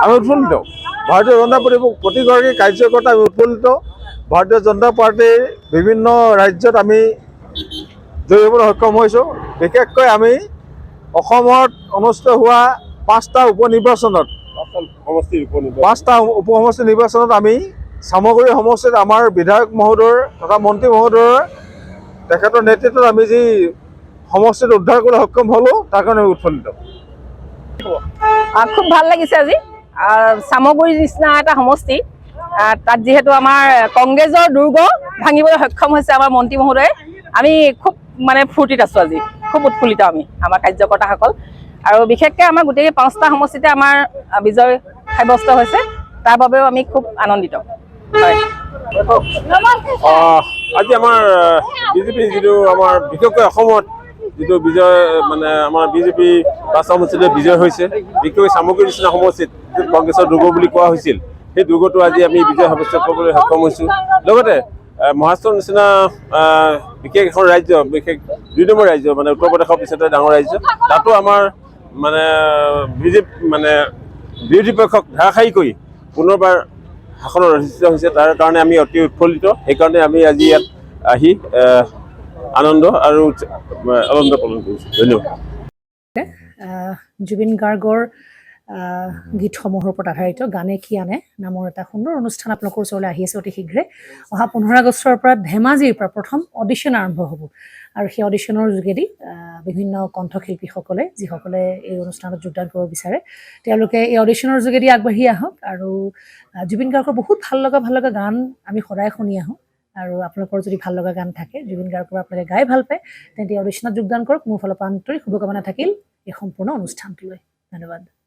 আমি উৎফুল্লিত। ভাৰতীয় জনতা পাৰ্টিৰ প্ৰতিগৰাকী কাৰ্যকৰ্তা আমি উৎফুল্লিত। ভাৰতীয় জনতা পাৰ্টিৰ বিভিন্ন ৰাজ্যত আমি জয়ী হ'বলৈ সক্ষম হৈছোঁ। বিশেষকৈ আমি অসমত অনুষ্ঠিত হোৱা 5টা উপনিৰ্বাচনত আমি চামগুৰি সমষ্টিত আমাৰ বিধায়ক মহোদয়ৰ তথা মন্ত্ৰী মহোদয়ৰ তেখেতৰ নেতৃত্বত আমি যি সমষ্টিত উদ্ধাৰ কৰিবলৈ সক্ষম হ'লোঁ তাৰ কাৰণে আমি উৎফুল্লিত। খুব ভাল লাগিছে আজি। চামগুৰিৰ নিচিনা এটা সমষ্টি, তাত যিহেতু আমাৰ কংগ্ৰেছৰ দুৰ্গ ভাঙিবলৈ সক্ষম হৈছে আমাৰ মন্ত্ৰী মহোদয়ে, আমি খুব ফূৰ্তিত আছোঁ আজি, খুব উৎফুল্লিত আমি আমাৰ কাৰ্যকৰ্তাসকল। আৰু বিশেষকৈ আমাৰ গোটেই 5টা সমষ্টিতে আমাৰ বিজয় সাব্যস্ত হৈছে, তাৰ বাবেও আমি খুব আনন্দিত। হয়, আজি আমাৰ বিজেপি যিটো আমাৰ বিশেষকৈ অসমত যিটো বিজয় আমাৰ বিজেপি 5টা সমষ্টিতে বিজয় হৈছে, বিশেষকৈ চামগুৰিৰ নিচিনা সমষ্টিত কংগ্ৰেছৰ দুৰ্গ বুলি কোৱা হৈছিল, সেই দুৰ্গটো আজি আমি বিজয় সাব্যস্ত কৰিবলৈ সক্ষম হৈছোঁ। লগতে মহাৰাষ্ট্ৰৰ নিচিনা বিশেষ এখন ৰাজ্য, বিশেষ 2 নম্বৰ ৰাজ্য উত্তৰ প্ৰদেশৰ পিছতে ডাঙৰ ৰাজ্য, তাতো আমাৰ বিৰোধী পক্ষক ধাৰাসায়ী কৰি পুনৰবাৰ শাসনৰ অধিষ্ঠিত হৈছে। তাৰ কাৰণে আমি অতি উৎফুল্লিত। সেইকাৰণে আমি আজি ইয়াত আহি আনন্দ পালন কৰিছোঁ। ধন্যবাদ। জুবিন গাৰ্গৰ গীতসমূহৰ ওপৰত আধাৰিত গানে কি আনে নামৰ এটা সুন্দৰ অনুষ্ঠান আপোনালোকৰ ওচৰলৈ আহি আছে অতি শীঘ্ৰে। অহা 15 আগষ্টৰ পৰা ধেমাজিৰ পৰা প্ৰথম অডিশ্যন আৰম্ভ হ'ব, আৰু সেই অডিশ্যনৰ যোগেদি বিভিন্ন কণ্ঠশিল্পীসকলে যিসকলে এই অনুষ্ঠানত যোগদান কৰিব বিচাৰে, তেওঁলোকে এই অডিশ্যনৰ যোগেদি আগবাঢ়ি আহক। আৰু জুবিন গাৰ্গৰ বহুত ভাল লগা গান আমি সদায় শুনি আহোঁ, আৰু আপোনালোকৰ যদি ভাল লগা গান থাকে, জুবিন গাৰ্গৰ আপোনালোকে গাই ভাল পায়, তেন্তে অডিশ্যনত যোগদান কৰক। মোৰ ফালৰ পৰা আন্তৰিক শুভকামনা থাকিল এই সম্পূৰ্ণ অনুষ্ঠানটোলৈ। ধন্যবাদ।